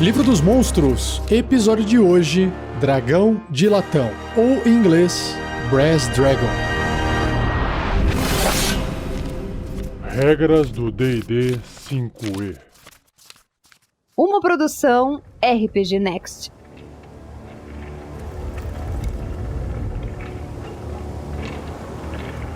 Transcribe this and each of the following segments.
Livro dos Monstros, episódio de hoje, Dragão de Latão, ou em inglês, Brass Dragon. Regras do D&D 5e. Uma produção RPG Next.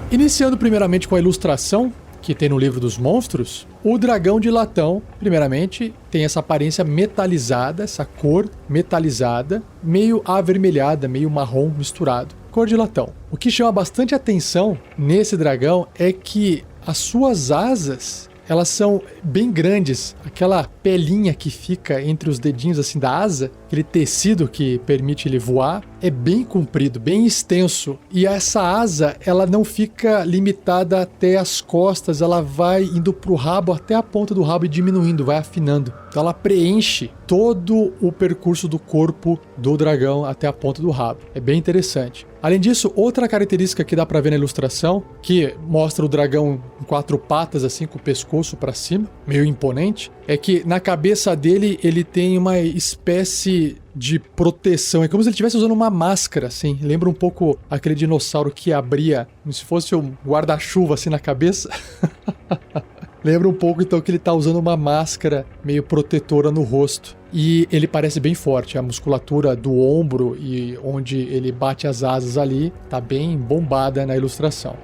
Iniciando primeiramente com a ilustração que tem no Livro dos Monstros, o dragão de latão, primeiramente, tem essa aparência metalizada, essa cor metalizada, meio avermelhada, meio marrom misturado, cor de latão. O que chama bastante atenção nesse dragão é que as suas asas, elas são bem grandes, aquela pelinha que fica entre os dedinhos assim da asa, aquele tecido que permite ele voar, é bem comprido, bem extenso. E essa asa, ela não fica limitada até as costas, ela vai indo pro rabo, até a ponta do rabo e diminuindo, vai afinando. Então ela preenche todo o percurso do corpo do dragão até a ponta do rabo. É bem interessante. Além disso, outra característica que dá pra ver na ilustração, que mostra o dragão em 4 patas, assim, com o pescoço pra cima, meio imponente, é que na cabeça dele ele tem uma espécie de proteção. É como se ele estivesse usando uma máscara, assim. Lembra um pouco aquele dinossauro que abria, como se fosse um guarda-chuva, assim, na cabeça. Lembra um pouco, então, que ele tá usando uma máscara meio protetora no rosto. E ele parece bem forte. A musculatura do ombro e onde ele bate as asas ali tá bem bombada na ilustração.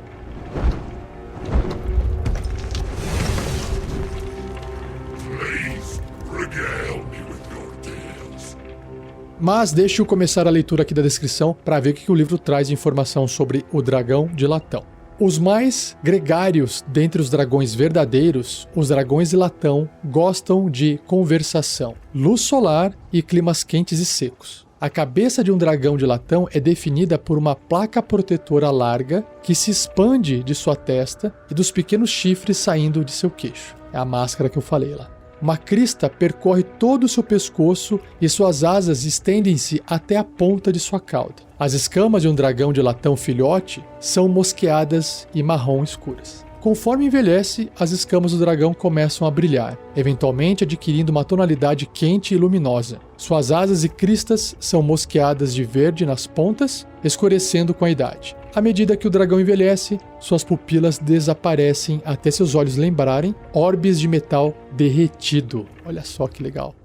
Mas deixe eu começar a leitura aqui da descrição para ver o que o livro traz de informação sobre o dragão de latão. Os mais gregários dentre os dragões verdadeiros, os dragões de latão, gostam de conversação, luz solar e climas quentes e secos. A cabeça de um dragão de latão é definida por uma placa protetora larga que se expande de sua testa e dos pequenos chifres saindo de seu queixo. É a máscara que eu falei lá. Uma crista percorre todo o seu pescoço e suas asas estendem-se até a ponta de sua cauda. As escamas de um dragão de latão filhote são mosqueadas e marrom escuras. Conforme envelhece, as escamas do dragão começam a brilhar, eventualmente adquirindo uma tonalidade quente e luminosa. Suas asas e cristas são mosqueadas de verde nas pontas, escurecendo com a idade. À medida que o dragão envelhece, suas pupilas desaparecem até seus olhos lembrarem orbes de metal derretido. Olha só que legal.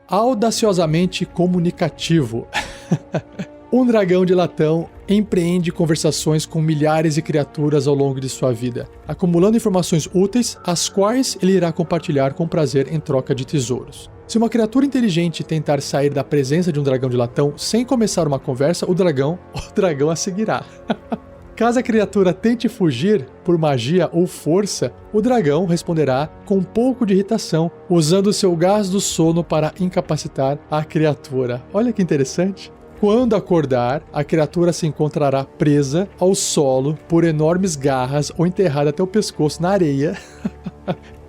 Audaciosamente comunicativo. Um dragão de latão empreende conversações com milhares de criaturas ao longo de sua vida, acumulando informações úteis, as quais ele irá compartilhar com prazer em troca de tesouros. Se uma criatura inteligente tentar sair da presença de um dragão de latão sem começar uma conversa, o dragão a seguirá. Caso a criatura tente fugir por magia ou força, o dragão responderá com um pouco de irritação, usando seu gás do sono para incapacitar a criatura. Olha que interessante. Quando acordar, a criatura se encontrará presa ao solo por enormes garras ou enterrada até o pescoço na areia,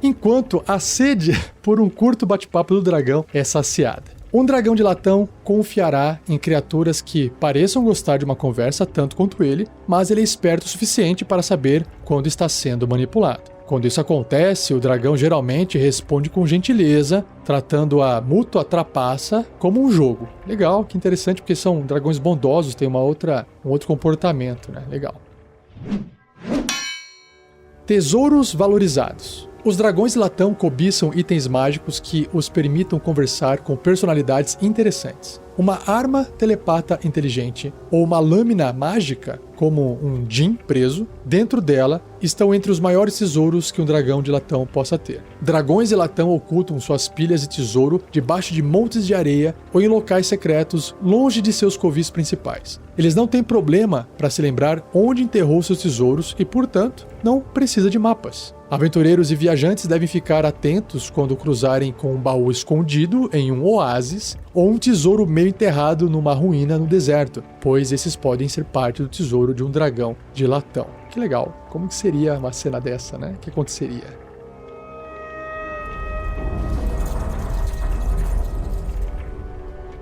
enquanto a sede por um curto bate-papo do dragão é saciada. Um dragão de latão confiará em criaturas que pareçam gostar de uma conversa tanto quanto ele, mas ele é esperto o suficiente para saber quando está sendo manipulado. Quando isso acontece, o dragão geralmente responde com gentileza, tratando a mútua trapaça como um jogo. Legal, que interessante, porque são dragões bondosos, tem um outro comportamento, né? Legal. Tesouros valorizados. Os dragões de latão cobiçam itens mágicos que os permitam conversar com personalidades interessantes. Uma arma telepata inteligente ou uma lâmina mágica, como um djinn preso, dentro dela estão entre os maiores tesouros que um dragão de latão possa ter. Dragões de latão ocultam suas pilhas de tesouro debaixo de montes de areia ou em locais secretos longe de seus covis principais. Eles não têm problema para se lembrar onde enterrou seus tesouros e, portanto, não precisa de mapas. Aventureiros e viajantes devem ficar atentos quando cruzarem com um baú escondido em um oásis ou um tesouro meio enterrado numa ruína no deserto, pois esses podem ser parte do tesouro de um dragão de latão. Que legal. Como que seria uma cena dessa, né? O que aconteceria?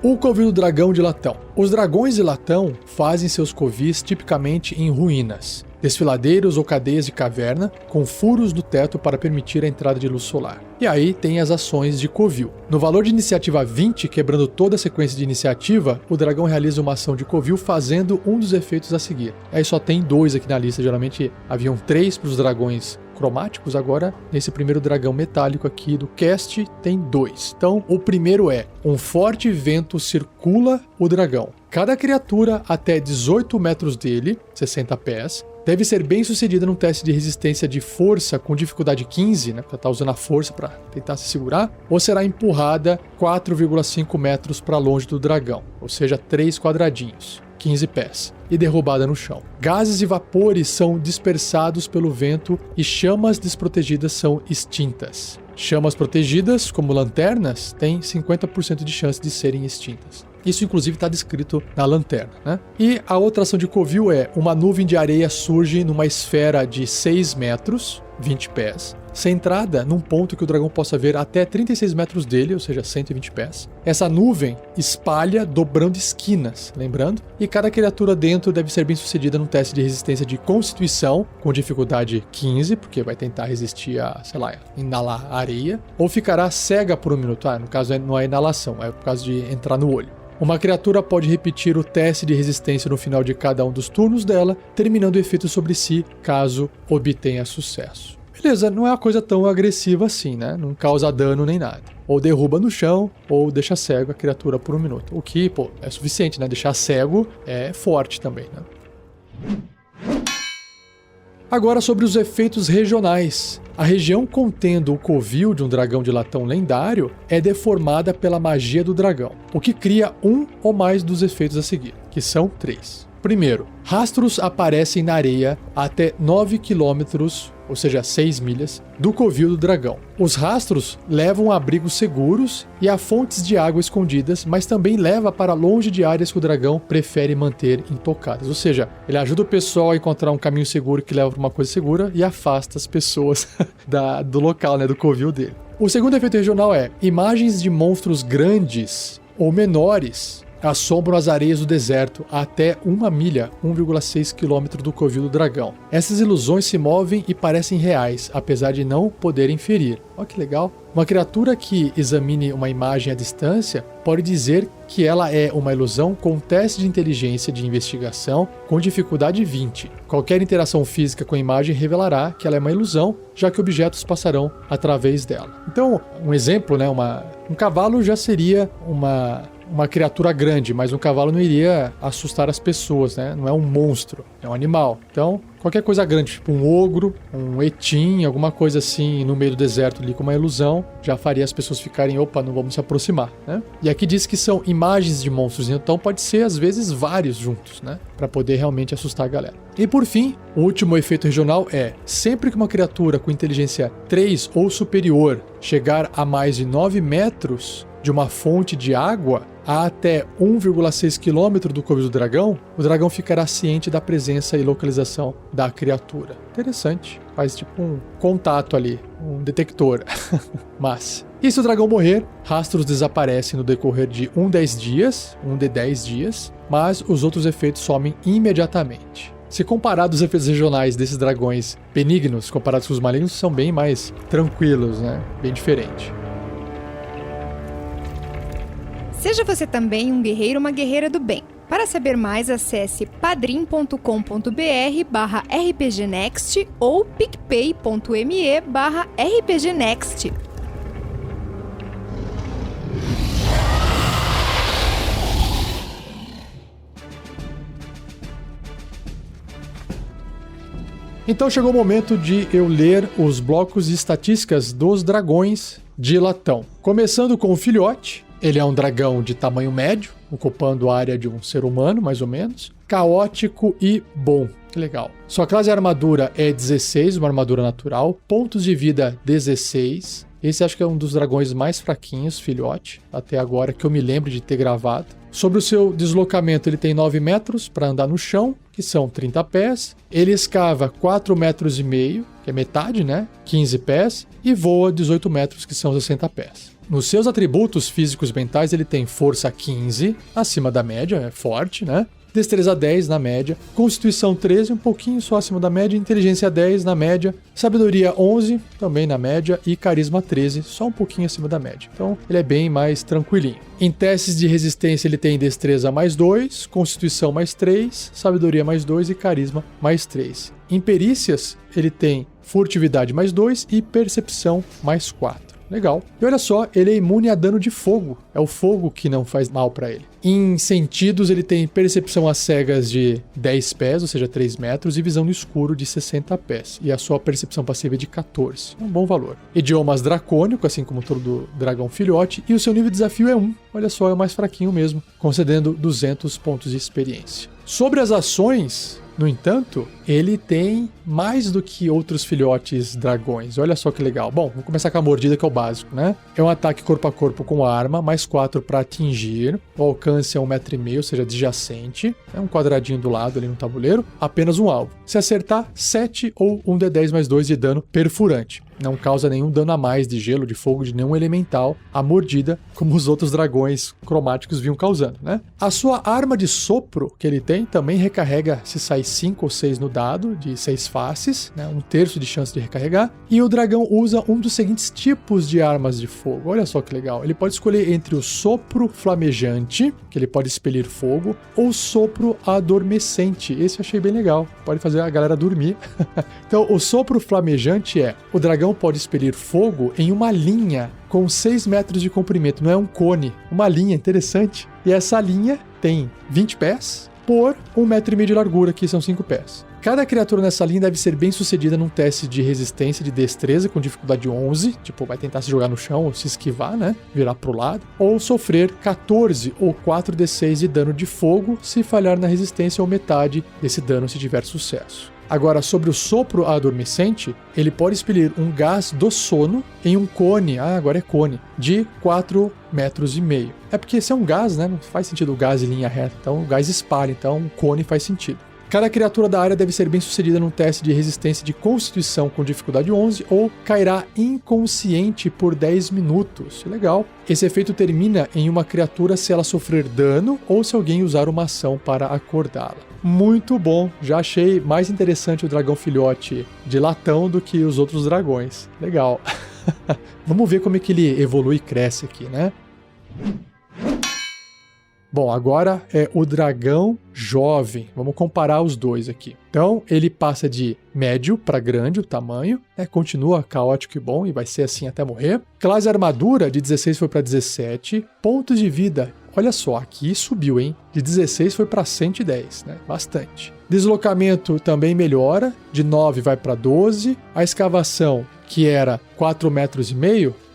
O covil do dragão de latão. Os dragões de latão fazem seus covis tipicamente em ruínas, desfiladeiros ou cadeias de caverna, com furos no teto para permitir a entrada de luz solar. E aí tem as ações de covil. No valor de iniciativa 20, quebrando toda a sequência de iniciativa, o dragão realiza uma ação de covil fazendo um dos efeitos a seguir. Aí só tem 2 aqui na lista, geralmente haviam 3 para os dragões cromáticos, agora nesse primeiro dragão metálico aqui do cast tem 2. Então o primeiro é: um forte vento circula o dragão. Cada criatura até 18 metros dele, 60 pés, deve ser bem sucedida num teste de resistência de força com dificuldade 15, né, pra estar usando a força para tentar se segurar, ou será empurrada 4,5 metros para longe do dragão, ou seja, 3 quadradinhos. 15 pés, e derrubada no chão. Gases e vapores são dispersados pelo vento e chamas desprotegidas são extintas. Chamas protegidas, como lanternas, têm 50% de chance de serem extintas. Isso, inclusive, está descrito na lanterna, né? E a outra ação de covil é: uma nuvem de areia surge numa esfera de 6 metros, 20 pés, centrada num ponto que o dragão possa ver até 36 metros dele, ou seja, 120 pés. Essa nuvem espalha dobrando esquinas, lembrando, e cada criatura dentro deve ser bem sucedida num teste de resistência de constituição, com dificuldade 15, porque vai tentar resistir a, sei lá, inalar areia, ou ficará cega por 1 minuto. No caso não é inalação, é por causa de entrar no olho. Uma criatura pode repetir o teste de resistência no final de cada um dos turnos dela, terminando o efeito sobre si, caso obtenha sucesso. Beleza, não é uma coisa tão agressiva assim, né? Não causa dano nem nada. Ou derruba no chão, ou deixa cego a criatura por 1 minuto. O que, é suficiente, né? Deixar cego é forte também, né? Agora sobre os efeitos regionais. A região contendo o covil de um dragão de latão lendário é deformada pela magia do dragão, o que cria um ou mais dos efeitos a seguir, que são 3. Primeiro, rastros aparecem na areia até 9 quilômetros, ou seja, 6 milhas, do covil do dragão. Os rastros levam a abrigos seguros e a fontes de água escondidas, mas também leva para longe de áreas que o dragão prefere manter intocadas. Ou seja, ele ajuda o pessoal a encontrar um caminho seguro que leva para uma coisa segura e afasta as pessoas do local, né, do covil dele. O segundo efeito regional é: imagens de monstros grandes ou menores assombram as areias do deserto a até 1 milha, 1,6 km do covil do dragão. Essas ilusões se movem e parecem reais, apesar de não poderem ferir. Olha que legal. Uma criatura que examine uma imagem à distância pode dizer que ela é uma ilusão com um teste de inteligência de investigação com dificuldade 20. Qualquer interação física com a imagem revelará que ela é uma ilusão, já que objetos passarão através dela. Então, um exemplo, né, um cavalo já seria uma criatura grande, mas um cavalo não iria assustar as pessoas, né? Não é um monstro, é um animal. Então, qualquer coisa grande, tipo um ogro, um etim, alguma coisa assim no meio do deserto ali com uma ilusão, já faria as pessoas ficarem, opa, não vamos se aproximar, né? E aqui diz que são imagens de monstros, então pode ser às vezes vários juntos, né? Para poder realmente assustar a galera. E por fim, o último efeito regional é: sempre que uma criatura com inteligência 3 ou superior chegar a mais de 9 metros de uma fonte de água a até 1,6 km do covil do dragão, o dragão ficará ciente da presença e localização da criatura. Interessante. Faz tipo um contato ali, um detector. Mas, e se o dragão morrer, rastros desaparecem no decorrer de um de 10 dias, mas os outros efeitos somem imediatamente. Se comparado os efeitos regionais desses dragões benignos, comparados com os malignos, são bem mais tranquilos, né? Bem diferente. Seja você também um guerreiro ou uma guerreira do bem. Para saber mais, acesse padrim.com.br/rpgnext ou picpay.me/rpgnext. Então chegou o momento de eu ler os blocos de estatísticas dos dragões de latão. Começando com o filhote. Ele é um dragão de tamanho médio, ocupando a área de um ser humano, mais ou menos. Caótico e bom. Que legal. Sua classe armadura é 16, uma armadura natural. Pontos de vida, 16. Esse acho que é um dos dragões mais fraquinhos, filhote, até agora, que eu me lembro de ter gravado. Sobre o seu deslocamento, ele tem 9 metros para andar no chão, que são 30 pés. Ele escava 4,5 metros, que é metade, né? 15 pés. E voa 18 metros, que são 60 pés. Nos seus atributos físicos mentais, ele tem força 15, acima da média, é forte, né? Destreza 10 na média, Constituição 13, um pouquinho só acima da média, Inteligência 10 na média, Sabedoria 11, também na média, e Carisma 13, só um pouquinho acima da média. Então, ele é bem mais tranquilinho. Em testes de resistência, ele tem Destreza mais 2, Constituição mais 3, Sabedoria mais 2 e Carisma mais 3. Em perícias, ele tem Furtividade mais 2 e Percepção mais 4. Legal. E olha só, ele é imune a dano de fogo. É o fogo que não faz mal pra ele. Em sentidos, ele tem percepção às cegas de 10 pés, ou seja, 3 metros, e visão no escuro de 60 pés. E a sua percepção passiva é de 14. Um bom valor. Idiomas dracônico, assim como todo dragão filhote, e o seu nível de desafio é 1. Olha só, é o mais fraquinho mesmo, concedendo 200 pontos de experiência. Sobre as ações, no entanto, ele tem mais do que outros filhotes dragões. Olha só que legal. Bom, vamos começar com a mordida, que é o básico, né? É um ataque corpo a corpo com arma, mais 4 para atingir. O alcance é 1,5 metro, ou seja, adjacente. É um quadradinho do lado ali no tabuleiro. Apenas um alvo. Se acertar, 7 ou 1d10 mais 2 de dano perfurante. Não causa nenhum dano a mais de gelo, de fogo, de nenhum elemental. A mordida, como os outros dragões cromáticos vinham causando, né? A sua arma de sopro que ele tem também recarrega se sai 5 ou 6 no dado, de 6 faces, né? 1/3 de chance de recarregar. E o dragão usa um dos seguintes tipos de armas de fogo. Olha só que legal. Ele pode escolher entre o sopro flamejante, que ele pode expelir fogo, ou o sopro adormecente. Esse eu achei bem legal. Pode fazer a galera dormir. Então, o sopro flamejante é: o dragão pode expelir fogo em uma linha com 6 metros de comprimento, não é um cone, uma linha interessante. E essa linha tem 20 pés por 1,5 metro de largura, que são 5 pés. Cada criatura nessa linha deve ser bem sucedida num teste de resistência de destreza com dificuldade 11, tipo, vai tentar se jogar no chão ou se esquivar, né, virar pro lado, ou sofrer 14 ou 4d6 de dano de fogo se falhar na resistência ou metade desse dano se tiver sucesso. Agora, sobre o sopro adormecente, ele pode expelir um gás do sono em um cone, agora é cone, de 4,5 metros. É porque esse é um gás, né? Não faz sentido o gás em linha reta, então o gás espalha, então um cone faz sentido. Cada criatura da área deve ser bem sucedida num teste de resistência de constituição com dificuldade 11 ou cairá inconsciente por 10 minutos. Legal. Esse efeito termina em uma criatura se ela sofrer dano ou se alguém usar uma ação para acordá-la. Muito bom. Já achei mais interessante o dragão filhote de latão do que os outros dragões. Legal. Vamos ver como é que ele evolui e cresce aqui, né? Bom, agora é o dragão jovem. Vamos comparar os dois aqui. Então, ele passa de médio para grande o tamanho, né? Continua caótico e bom, e vai ser assim até morrer. Classe armadura de 16 foi para 17. Pontos de vida, olha só, aqui subiu, hein? De 16 foi para 110, né? Bastante. Deslocamento também melhora, de 9 vai para 12. A escavação, que era 4,5 metros,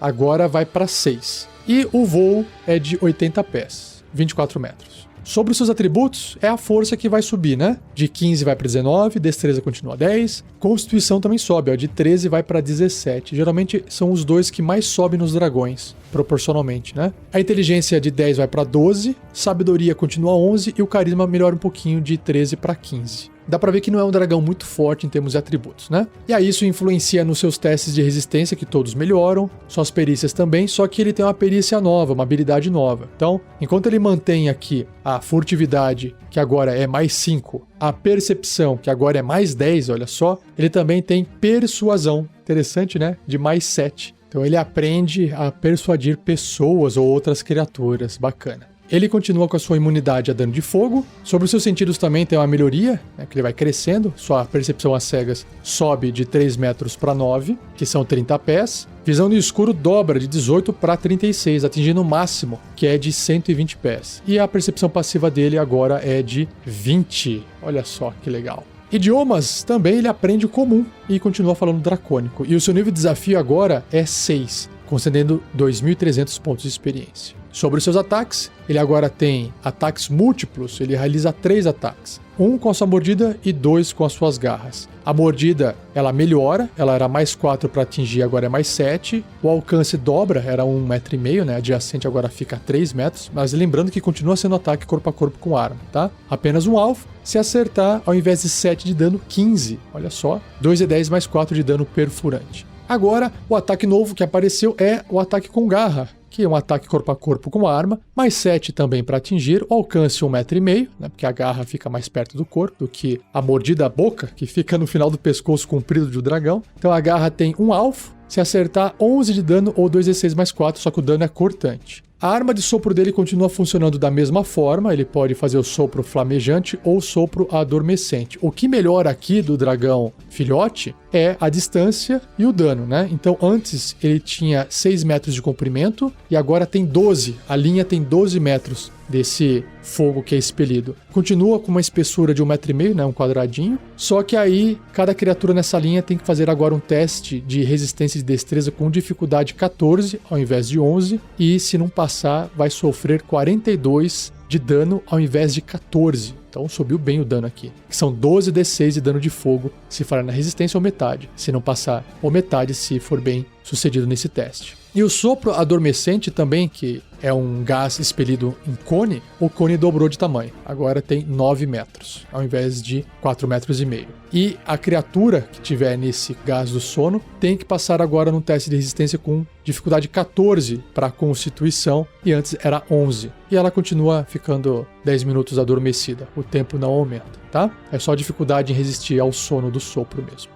agora vai para 6. E o voo é de 80 pés. 24 metros. Sobre os seus atributos, é a força que vai subir, né? De 15 vai para 19, destreza continua 10, constituição também sobe, ó, de 13 vai para 17. Geralmente são os dois que mais sobem nos dragões, proporcionalmente, né? A inteligência de 10 vai para 12, sabedoria continua 11 e o carisma melhora um pouquinho de 13 para 15. Dá pra ver que não é um dragão muito forte em termos de atributos, né? E aí isso influencia nos seus testes de resistência, que todos melhoram, suas perícias também, só que ele tem uma perícia nova, uma habilidade nova. Então, enquanto ele mantém aqui a furtividade, que agora é mais 5, a percepção, que agora é mais 10, olha só, ele também tem persuasão, interessante, né? De mais 7. Então ele aprende a persuadir pessoas ou outras criaturas, bacana. Ele continua com a sua imunidade a dano de fogo. Sobre os seus sentidos também tem uma melhoria, né, que ele vai crescendo. Sua percepção às cegas sobe de 3 metros para 9, que são 30 pés. Visão no escuro dobra de 18 para 36, atingindo o máximo, que é de 120 pés. E a percepção passiva dele agora é de 20. Olha só que legal. Idiomas também ele aprende o comum e continua falando dracônico. E o seu nível de desafio agora é 6. concedendo 2.300 pontos de experiência. Sobre os seus ataques, ele agora tem ataques múltiplos, ele realiza 3 ataques. 1 com a sua mordida e 2 com as suas garras. A mordida, ela melhora, ela era mais 4 para atingir, agora é mais 7. O alcance dobra, era 1,5 m, né? Adjacente agora fica 3 metros, mas lembrando que continua sendo ataque corpo a corpo com arma, tá? Apenas um alvo. Se acertar, ao invés de 7 de dano, 15. Olha só, 2d10 mais 4 de dano perfurante. Agora, o ataque novo que apareceu é o ataque com garra, que é um ataque corpo a corpo com arma, mais 7 também para atingir, o alcance 1,5 m, né, porque a garra fica mais perto do corpo do que a mordida à boca, que fica no final do pescoço comprido de um dragão. Então a garra tem um alvo, se acertar 11 de dano ou 2d6 mais 4, só que o dano é cortante. A arma de sopro dele continua funcionando da mesma forma, ele pode fazer o sopro flamejante ou sopro adormecente. O que melhora aqui do dragão filhote é a distância e o dano, né? Então antes ele tinha 6 metros de comprimento e agora tem 12, a linha tem 12 metros desse fogo que é expelido. Continua com uma espessura de 1,5 m, né? Um quadradinho, só que aí cada criatura nessa linha tem que fazer agora um teste de resistência de destreza com dificuldade 14 ao invés de 11 e se não passar vai sofrer 42 de dano ao invés de 14. Então subiu bem o dano aqui. Que são 12d6 de dano de fogo se falhar na resistência ou metade. Se não passar, ou metade se for bem sucedido nesse teste. E o sopro adormecente também, que é um gás expelido em cone, o cone dobrou de tamanho. Agora tem 9 metros, ao invés de 4,5 metros. E a criatura que tiver nesse gás do sono tem que passar agora num teste de resistência com dificuldade 14 para constituição, e antes era 11. E ela continua ficando 10 minutos adormecida. O tempo não aumenta, tá? É só dificuldade em resistir ao sono do sopro mesmo.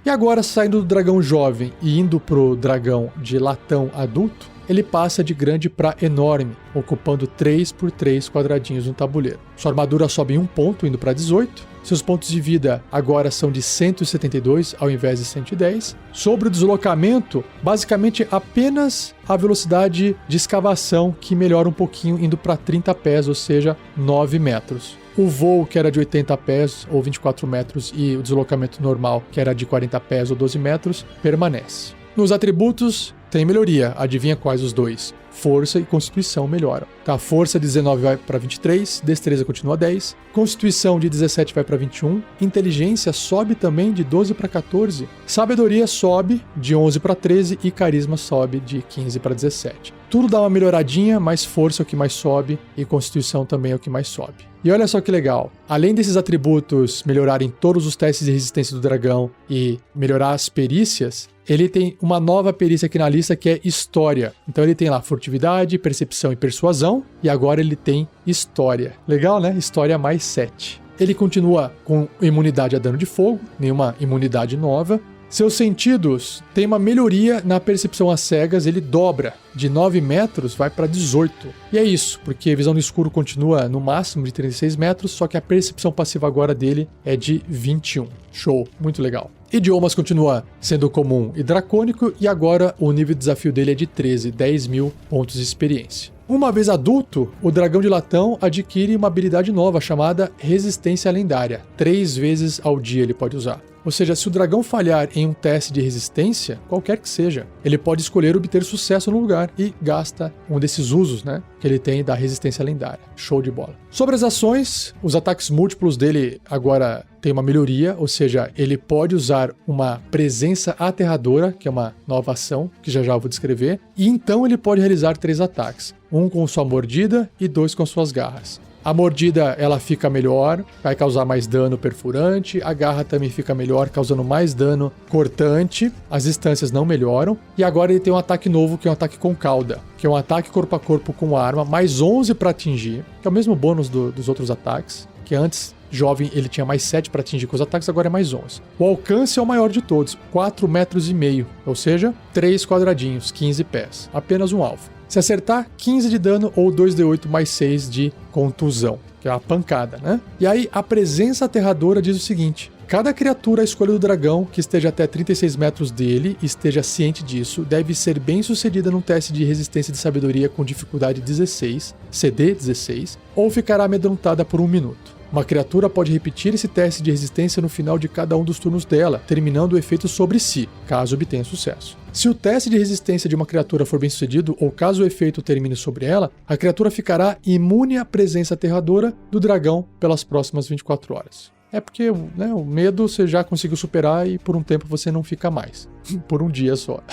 E agora, saindo do dragão jovem e indo pro dragão de latão adulto, ele passa de grande para enorme, ocupando 3 por 3 quadradinhos no tabuleiro. Sua armadura sobe 1 ponto, indo para 18. Seus pontos de vida agora são de 172 ao invés de 110. Sobre o deslocamento, basicamente apenas a velocidade de escavação que melhora um pouquinho, indo para 30 pés, ou seja, 9 metros. O voo, que era de 80 pés ou 24 metros, e o deslocamento normal, que era de 40 pés ou 12 metros, permanece. Nos atributos, tem melhoria. Adivinha quais os dois? Força e Constituição melhoram. Tá, força de 19 vai para 23, destreza continua 10, Constituição de 17 vai para 21, Inteligência sobe também de 12 para 14, Sabedoria sobe de 11 para 13 e Carisma sobe de 15 para 17. Tudo dá uma melhoradinha, mas força é o que mais sobe e Constituição também é o que mais sobe. E olha só que legal, além desses atributos melhorarem todos os testes de resistência do dragão e melhorar as perícias, ele tem uma nova perícia aqui na lista que é História. Então ele tem lá Furtividade, Percepção e Persuasão, e agora ele tem História. Legal, né? História mais 7. Ele continua com imunidade a dano de fogo, nenhuma imunidade nova. Seus sentidos têm uma melhoria na percepção às cegas, ele dobra de 9 metros, vai para 18. E é isso, porque a visão no escuro continua no máximo de 36 metros, só que a percepção passiva agora dele é de 21. Show, muito legal. Idiomas continua sendo comum e dracônico, e agora o nível de desafio dele é de 13, 10 mil pontos de experiência. Uma vez adulto, o dragão de latão adquire uma habilidade nova chamada Resistência Lendária. 3 vezes ao dia ele pode usar. Ou seja, se o dragão falhar em um teste de resistência, qualquer que seja, ele pode escolher obter sucesso no lugar e gasta um desses usos, né, que ele tem da resistência lendária. Show de bola. Sobre as ações, os ataques múltiplos dele agora tem uma melhoria, ou seja, ele pode usar uma presença aterradora, que é uma nova ação, que já eu vou descrever, e então ele pode realizar 3 ataques. 1 com sua mordida e 2 com suas garras. A mordida, ela fica melhor, vai causar mais dano perfurante. A garra também fica melhor, causando mais dano cortante. As distâncias não melhoram. E agora ele tem um ataque novo, que é um ataque com cauda, que é um ataque corpo a corpo com arma, mais 11 para atingir, que é o mesmo bônus dos outros ataques, que antes, jovem, ele tinha mais 7 para atingir com os ataques, agora é mais 11. O alcance é o maior de todos, 4,5 metros, ou seja, 3 quadradinhos, 15 pés. Apenas um alvo. Se acertar, 15 de dano ou 2d8 mais 6 de contusão, que é uma pancada, né? E aí, a presença aterradora diz o seguinte: cada criatura à escolha do dragão que esteja até 36 metros dele e esteja ciente disso, deve ser bem sucedida num teste de resistência de sabedoria com dificuldade 16, CD 16, ou ficará amedrontada por 1 minuto. Uma criatura pode repetir esse teste de resistência no final de cada um dos turnos dela, terminando o efeito sobre si, caso obtenha sucesso. Se o teste de resistência de uma criatura for bem sucedido, ou caso o efeito termine sobre ela, a criatura ficará imune à presença aterradora do dragão pelas próximas 24 horas. É porque, né, o medo você já conseguiu superar e por um tempo você não fica mais. Por um dia só.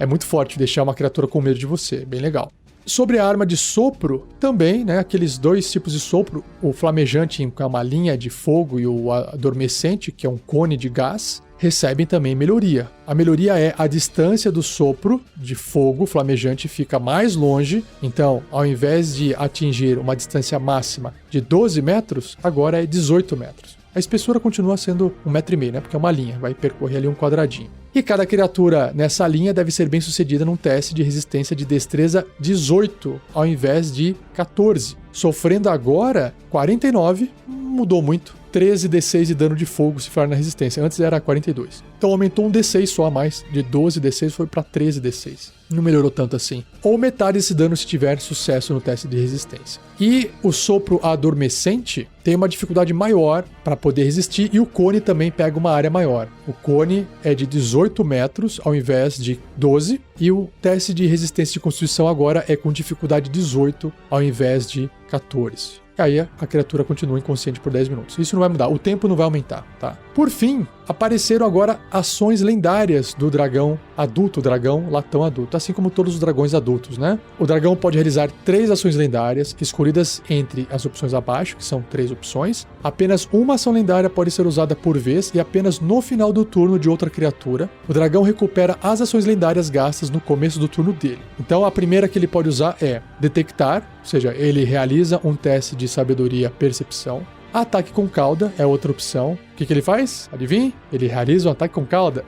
É muito forte deixar uma criatura com medo de você, bem legal. Sobre a arma de sopro, também, né, aqueles dois tipos de sopro, o flamejante, que é uma linha de fogo, e o adormecente, que é um cone de gás, recebem também melhoria. A melhoria é a distância do sopro de fogo flamejante fica mais longe, então, ao invés de atingir uma distância máxima de 12 metros, agora é 18 metros. A espessura continua sendo 1,5 metro, né, porque é uma linha, vai percorrer ali um quadradinho. E cada criatura nessa linha deve ser bem sucedida num teste de resistência de destreza 18, ao invés de 14. Sofrendo agora 49, mudou muito. 13 D6 de dano de fogo se for na resistência. Antes era 42. Então aumentou um D6 só a mais. De 12 D6 foi para 13 D6. Não melhorou tanto assim. Ou metade desse dano se tiver sucesso no teste de resistência. E o sopro adormecente tem uma dificuldade maior para poder resistir. E o cone também pega uma área maior. O cone é de 18 metros ao invés de 12. E o teste de resistência de constituição agora é com dificuldade 18 ao invés de 14. E aí a criatura continua inconsciente por 10 minutos. Isso não vai mudar, o tempo não vai aumentar, tá? Por fim, apareceram agora ações lendárias do dragão adulto, o dragão latão adulto, assim como todos os dragões adultos, né? O dragão pode realizar 3 ações lendárias, escolhidas entre as opções abaixo, que são 3 opções. Apenas uma ação lendária pode ser usada por vez e apenas no final do turno de outra criatura. O dragão recupera as ações lendárias gastas no começo do turno dele. Então a primeira que ele pode usar é detectar, ou seja, ele realiza um teste de sabedoria percepção. Ataque com cauda é outra opção. O que ele faz? Adivinhe? Ele realiza um ataque com cauda.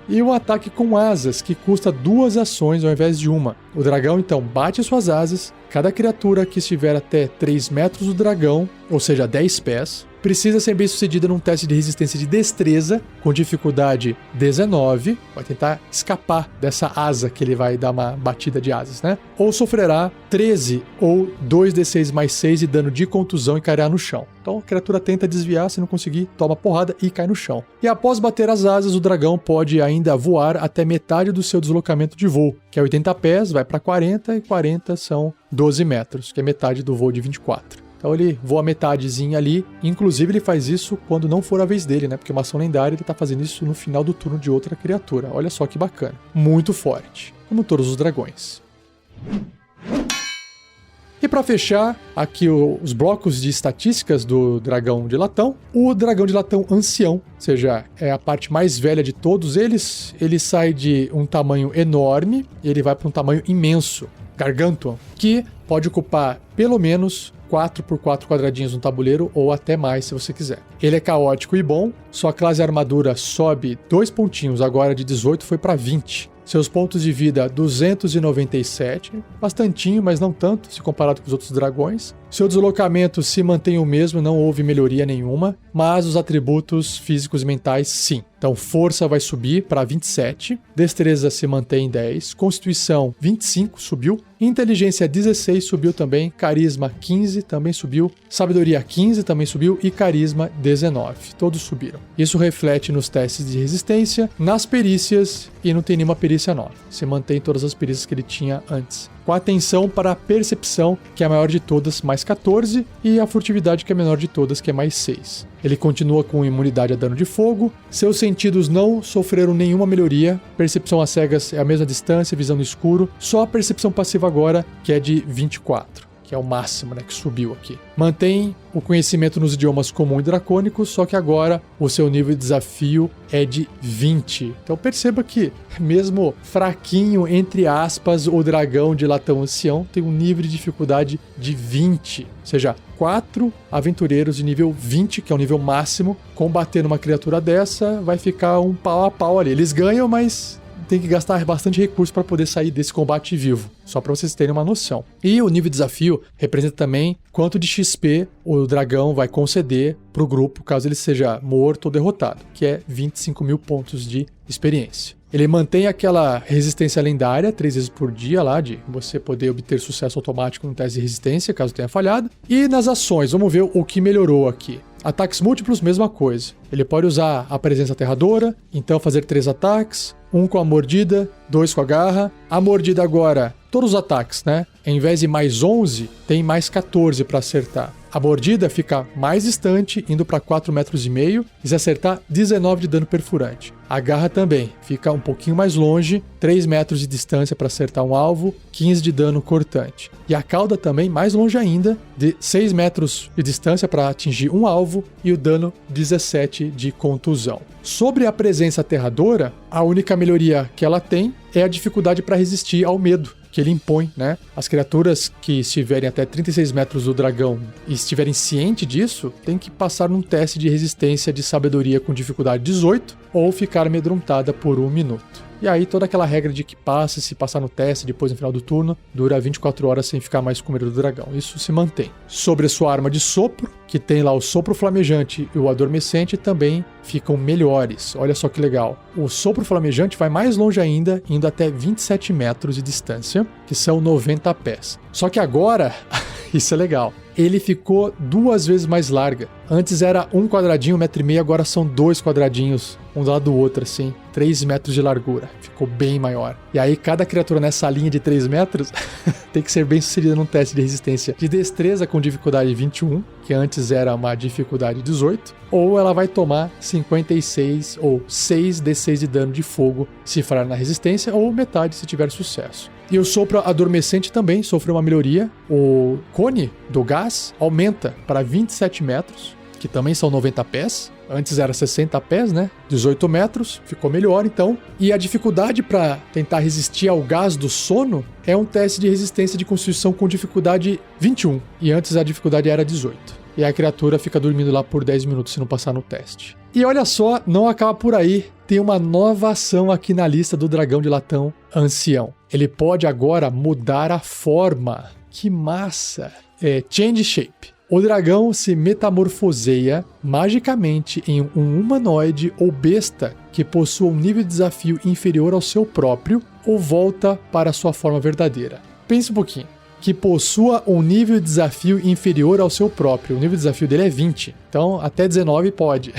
E um ataque com asas, que custa 2 ações ao invés de uma. O dragão, então, bate suas asas. Cada criatura que estiver até 3 metros do dragão, ou seja, 10 pés, precisa ser bem sucedida num teste de resistência de destreza, com dificuldade 19. Vai tentar escapar dessa asa que ele vai dar uma batida de asas, né? Ou sofrerá 13 ou 2d6 mais 6 de dano de contusão e cairá no chão. Então a criatura tenta desviar, se não conseguir, toma porrada e cai no chão. E após bater as asas, o dragão pode ainda voar até metade do seu deslocamento de voo, que é 80 pés, vai para 40, e 40 são 12 metros, que é metade do voo de 24. Então ele voa metadezinha ali, inclusive ele faz isso quando não for a vez dele, né? Porque uma ação lendária ele tá fazendo isso no final do turno de outra criatura. Olha só que bacana. Muito forte, como todos os dragões. E para fechar aqui os blocos de estatísticas do dragão de latão, o dragão de latão ancião, ou seja, é a parte mais velha de todos eles, ele sai de um tamanho enorme e ele vai para um tamanho imenso, gargantuan, que pode ocupar pelo menos 4x4 quadradinhos no tabuleiro ou até mais se você quiser. Ele é caótico e bom, sua classe armadura sobe 2 pontinhos, agora de 18 foi para 20. Seus pontos de vida 297, bastantinho, mas não tanto se comparado com os outros dragões. Seu deslocamento se mantém o mesmo, não houve melhoria nenhuma, mas os atributos físicos e mentais sim. Então força vai subir para 27, destreza se mantém em 10, constituição 25 subiu, inteligência 16 subiu também, carisma 15 também subiu, sabedoria 15 também subiu e carisma 19, todos subiram. Isso reflete nos testes de resistência, nas perícias e não tem nenhuma perícia nova. Se mantém todas as perícias que ele tinha antes. Com a atenção para a percepção, que é a maior de todas, mais 14, e a furtividade, que é a menor de todas, que é mais 6. Ele continua com imunidade a dano de fogo, seus sentidos não sofreram nenhuma melhoria, percepção às cegas é a mesma distância, visão no escuro, só a percepção passiva agora, que é de 24. Que é o máximo, né, que subiu aqui. Mantém o conhecimento nos idiomas comum e dracônico, só que agora o seu nível de desafio é de 20. Então perceba que, mesmo fraquinho, entre aspas, o dragão de latão ancião tem um nível de dificuldade de 20. Ou seja, 4 aventureiros de nível 20, que é o nível máximo, combatendo uma criatura dessa, vai ficar um pau a pau ali. Eles ganham, mas tem que gastar bastante recurso para poder sair desse combate vivo, só para vocês terem uma noção. E o nível de desafio representa também quanto de XP o dragão vai conceder para o grupo caso ele seja morto ou derrotado, que é 25 mil pontos de experiência. Ele mantém aquela resistência lendária 3 vezes por dia lá, de você poder obter sucesso automático no teste de resistência, caso tenha falhado. E nas ações, vamos ver o que melhorou aqui. Ataques múltiplos, mesma coisa. Ele pode usar a presença aterradora, então fazer 3 ataques, 1 com a mordida, 2 com a garra. A mordida agora, todos os ataques, né? Em vez de mais 11, tem mais 14 para acertar. A mordida fica mais distante, indo para 4,5 metros, e se acertar, 19 de dano perfurante. A garra também fica um pouquinho mais longe, 3 metros de distância para acertar um alvo, 15 de dano cortante. E a cauda também mais longe ainda, de 6 metros de distância para atingir um alvo, e o dano 17 de contusão. Sobre a presença aterradora, a única melhoria que ela tem é a dificuldade para resistir ao medo que ele impõe, né? As criaturas que estiverem até 36 metros do dragão e estiverem cientes disso, tem que passar num teste de resistência de sabedoria com dificuldade 18 ou ficar amedrontada por 1 minuto. E aí toda aquela regra de que passa, se passar no teste depois no final do turno, dura 24 horas sem ficar mais com medo do dragão. Isso se mantém. Sobre a sua arma de sopro, que tem lá o sopro flamejante e o adormecente, também ficam melhores. Olha só que legal. O sopro flamejante vai mais longe ainda, indo até 27 metros de distância, que são 90 pés. Só que agora, isso é legal, ele ficou 2 vezes mais larga. Antes era um quadradinho, 1,5 metro, agora são 2 quadradinhos, um do lado do outro, assim, 3 metros de largura. Ficou bem maior. E aí, cada criatura nessa linha de 3 metros tem que ser bem sucedida num teste de resistência de destreza com dificuldade 21, que antes era uma dificuldade 18, ou ela vai tomar 56 ou 6d6 de dano de fogo se falhar na resistência, ou metade se tiver sucesso. E o sopro adormecente também sofreu uma melhoria. O cone do gás aumenta para 27 metros, que também são 90 pés. Antes era 60 pés, né? 18 metros, ficou melhor então. E a dificuldade para tentar resistir ao gás do sono é um teste de resistência de constituição com dificuldade 21. E antes a dificuldade era 18. E a criatura fica dormindo lá por 10 minutos se não passar no teste. E olha só, não acaba por aí. Tem uma nova ação aqui na lista do dragão de latão ancião. Ele pode agora mudar a forma. Que massa! Change shape. O dragão se metamorfoseia magicamente em um humanoide ou besta que possua um nível de desafio inferior ao seu próprio ou volta para sua forma verdadeira. Pense um pouquinho. Que possua um nível de desafio inferior ao seu próprio. O nível de desafio dele é 20. Então, até 19 pode.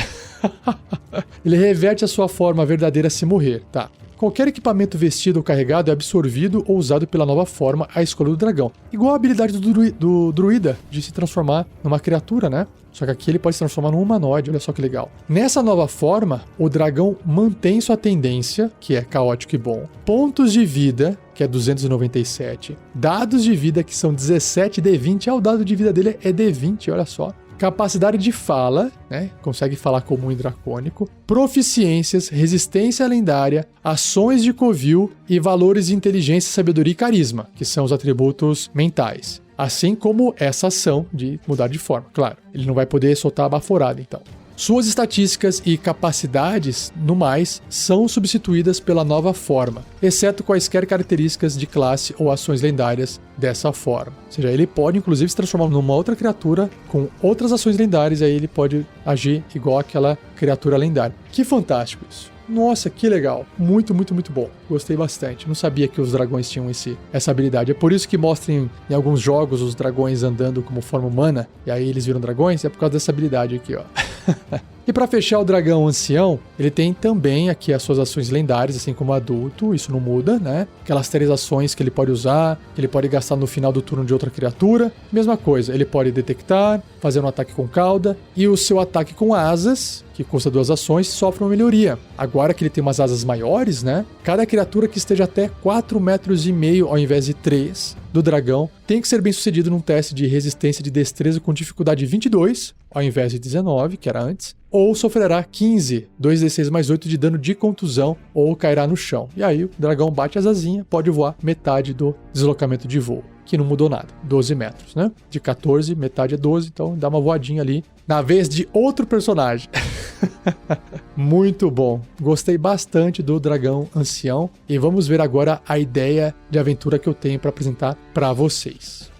Ele reverte a sua forma verdadeira se morrer, tá? Qualquer equipamento vestido ou carregado é absorvido ou usado pela nova forma à escolha do dragão. Igual a habilidade do druida de se transformar numa criatura, né? Só que aqui ele pode se transformar num humanoide, olha só que legal. Nessa nova forma, o dragão mantém sua tendência, que é caótico e bom, pontos de vida, que é 297, dados de vida, que são 17 D20, o dado de vida dele é D20, olha só. Capacidade de fala, né? Consegue falar comum e dracônico. Proficiências, resistência lendária, ações de covil e valores de inteligência, sabedoria e carisma, que são os atributos mentais. Assim como essa ação de mudar de forma, claro. Ele não vai poder soltar a baforada, então. Suas estatísticas e capacidades, no mais, são substituídas pela nova forma, exceto quaisquer características de classe ou ações lendárias dessa forma. Ou seja, ele pode, inclusive, se transformar numa outra criatura com outras ações lendárias, e aí ele pode agir igual aquela criatura lendária. Que fantástico isso! Nossa, que legal. Muito, muito, muito bom. Gostei bastante. Não sabia que os dragões tinham essa habilidade. É por isso que mostram em alguns jogos os dragões andando como forma humana, e aí eles viram dragões, é por causa dessa habilidade aqui, ó. E para fechar o dragão ancião, ele tem também aqui as suas ações lendárias, assim como adulto, isso não muda, né? Aquelas 3 ações que ele pode usar, que ele pode gastar no final do turno de outra criatura. Mesma coisa, ele pode detectar, fazer um ataque com cauda, e o seu ataque com asas, que custa 2 ações, sofre uma melhoria. Agora que ele tem umas asas maiores, né? Cada criatura que esteja até 4,5 metros ao invés de 3 do dragão tem que ser bem sucedido num teste de resistência de destreza com dificuldade 22, ao invés de 19, que era antes, ou sofrerá 15, 2d6 mais 8 de dano de contusão, ou cairá no chão. E aí o dragão bate as asinhas, pode voar metade do deslocamento de voo, que não mudou nada, 12 metros, né? De 14, metade é 12, então dá uma voadinha ali, na vez de outro personagem. Muito bom, gostei bastante do dragão ancião, e vamos ver agora a ideia de aventura que eu tenho para apresentar para vocês.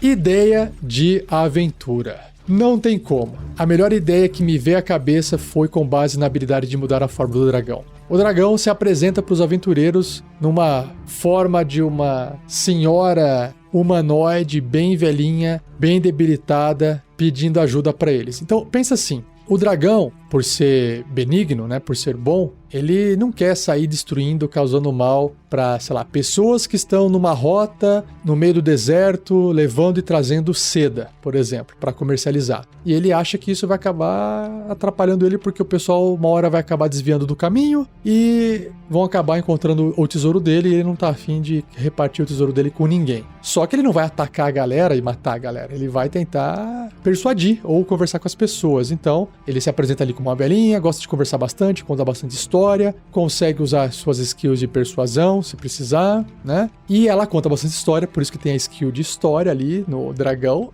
Ideia de aventura. Não tem como. A melhor ideia que me veio à cabeça foi com base na habilidade de mudar a forma do dragão. O dragão se apresenta para os aventureiros numa forma de uma senhora humanoide bem velhinha, bem debilitada, pedindo ajuda para eles. Então, pensa assim, o dragão, por ser benigno, né, por ser bom, ele não quer sair destruindo, causando mal para, sei lá, pessoas que estão numa rota no meio do deserto, levando e trazendo seda, por exemplo, para comercializar. E ele acha que isso vai acabar atrapalhando ele porque o pessoal uma hora vai acabar desviando do caminho e vão acabar encontrando o tesouro dele e ele não tá afim de repartir o tesouro dele com ninguém. Só que ele não vai atacar a galera e matar a galera, ele vai tentar persuadir ou conversar com as pessoas. Então, ele se apresenta ali como uma velhinha, gosta de conversar bastante, conta bastante história, consegue usar suas skills de persuasão, se precisar, né? E ela conta bastante história, por isso que tem a skill de história ali no dragão,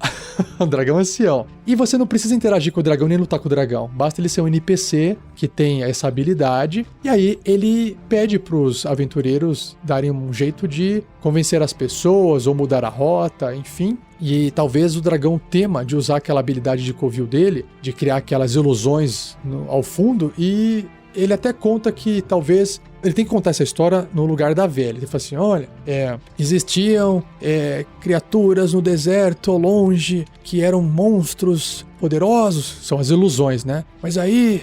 o dragão ancião. E você não precisa interagir com o dragão nem lutar com o dragão, basta ele ser um NPC que tem essa habilidade, e aí ele pede pros aventureiros darem um jeito de convencer as pessoas ou mudar a rota, enfim. E talvez o dragão tema de usar aquela habilidade de covil dele, de criar aquelas ilusões ao fundo, e ele até conta que talvez ele tem que contar essa história no lugar da velha. Ele fala assim, olha, existiam criaturas no deserto ao longe que eram monstros poderosos, são as ilusões, né? Mas aí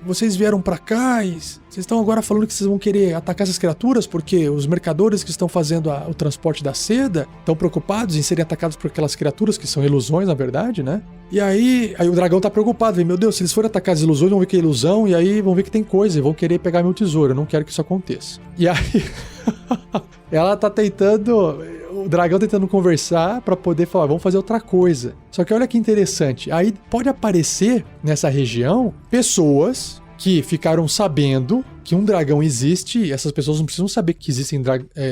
vocês vieram pra cá e vocês estão agora falando que vocês vão querer atacar essas criaturas porque os mercadores que estão fazendo o transporte da seda estão preocupados em serem atacados por aquelas criaturas que são ilusões, na verdade, né? E aí o dragão tá preocupado, vem, meu Deus, se eles forem atacar as ilusões, vão ver que é ilusão e aí vão ver que tem coisa e vão querer pegar meu tesouro, eu não quero que isso aconteça. E aí ela tá tentando, o dragão tentando conversar pra poder falar, vamos fazer outra coisa. Só que olha que interessante, aí pode aparecer nessa região pessoas que ficaram sabendo que um dragão existe e essas pessoas não precisam saber que existem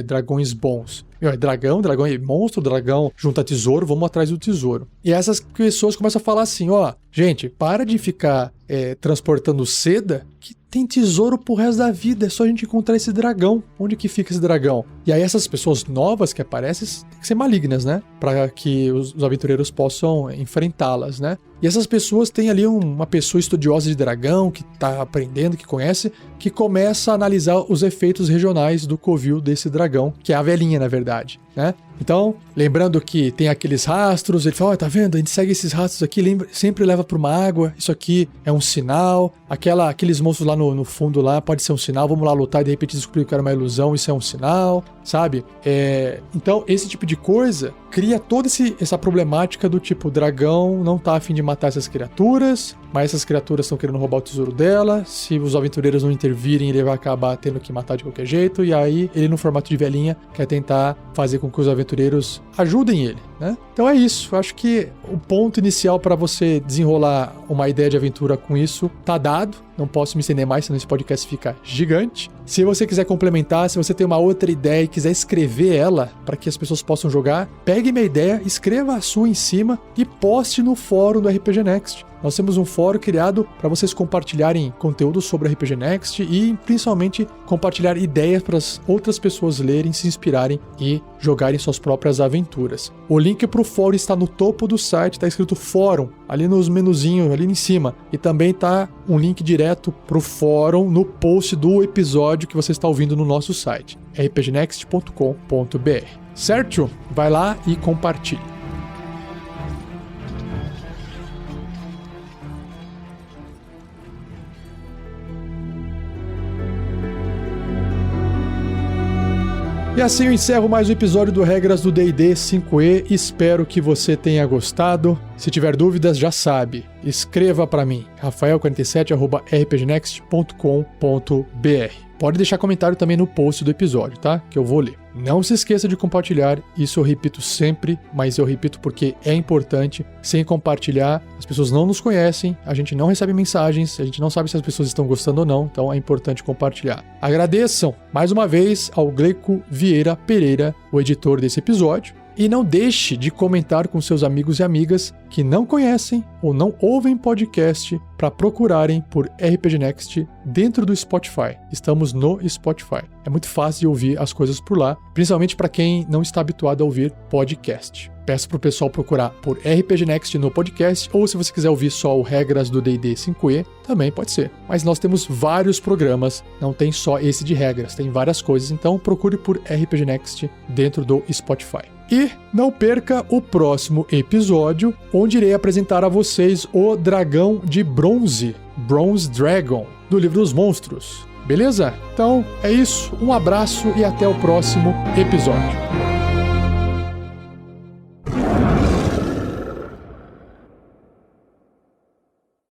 dragões bons. Dragão é monstro, dragão junta tesouro, vamos atrás do tesouro. E essas pessoas começam a falar assim, gente, para de ficar transportando seda, que tem tesouro pro resto da vida, é só a gente encontrar esse dragão. Onde que fica esse dragão? E aí essas pessoas novas que aparecem tem que ser malignas, né? Para que os aventureiros possam enfrentá-las, né? E essas pessoas têm ali uma pessoa estudiosa de dragão, que tá aprendendo, que conhece, que começa a analisar os efeitos regionais do covil desse dragão, que é a velhinha, na verdade, né? Então, lembrando que tem aqueles rastros, ele fala, tá vendo? A gente segue esses rastros aqui, sempre leva para uma água, isso aqui é um sinal, aqueles monstros lá no fundo lá pode ser um sinal, vamos lá lutar e de repente descobrir que era uma ilusão, isso é um sinal, sabe? Então, esse tipo de coisa cria toda essa problemática do tipo, o dragão não tá a fim de matar essas criaturas, mas essas criaturas estão querendo roubar o tesouro dela, se os aventureiros não intervirem, ele vai acabar tendo que matar de qualquer jeito, e aí ele no formato de velhinha quer tentar fazer com que os aventureiros ajudem ele, né? Então é isso, eu acho que o ponto inicial para você desenrolar uma ideia de aventura com isso tá dado, não posso me estender mais, senão esse podcast fica gigante. Se você quiser complementar, se você tem uma outra ideia e quiser escrever ela para que as pessoas possam jogar, pegue minha ideia, escreva a sua em cima e poste no fórum do RPG Next. Nós temos um fórum criado para vocês compartilharem conteúdo sobre RPG Next e principalmente compartilhar ideias para as outras pessoas lerem, se inspirarem e jogarem suas próprias aventuras. O link para o fórum está no topo do site, está escrito fórum, ali nos menuzinhos, ali em cima. E também está um link direto para o fórum no post do episódio que você está ouvindo no nosso site, rpgnext.com.br. Certo? Vai lá e compartilhe. E assim eu encerro mais um episódio do Regras do D&D 5e. Espero que você tenha gostado. Se tiver dúvidas, já sabe. Escreva para mim, rafael47@rpgnext.com.br. Pode deixar comentário também no post do episódio, tá? Que eu vou ler. Não se esqueça de compartilhar, isso eu repito sempre, mas eu repito porque é importante. Sem compartilhar, as pessoas não nos conhecem, a gente não recebe mensagens, a gente não sabe se as pessoas estão gostando ou não, então é importante compartilhar. Agradeçam, mais uma vez, ao Gleico Vieira Pereira, o editor desse episódio. E não deixe de comentar com seus amigos e amigas que não conhecem ou não ouvem podcast para procurarem por RPG Next dentro do Spotify. Estamos no Spotify. É muito fácil de ouvir as coisas por lá, principalmente para quem não está habituado a ouvir podcast. Peço pro pessoal procurar por RPG Next no podcast, ou se você quiser ouvir só o Regras do D&D 5e, também pode ser. Mas nós temos vários programas, não tem só esse de regras, tem várias coisas, então procure por RPG Next dentro do Spotify. E não perca o próximo episódio, onde irei apresentar a vocês o Dragão de Bronze, Bronze Dragon, do Livro dos Monstros. Beleza? Então é isso, um abraço e até o próximo episódio.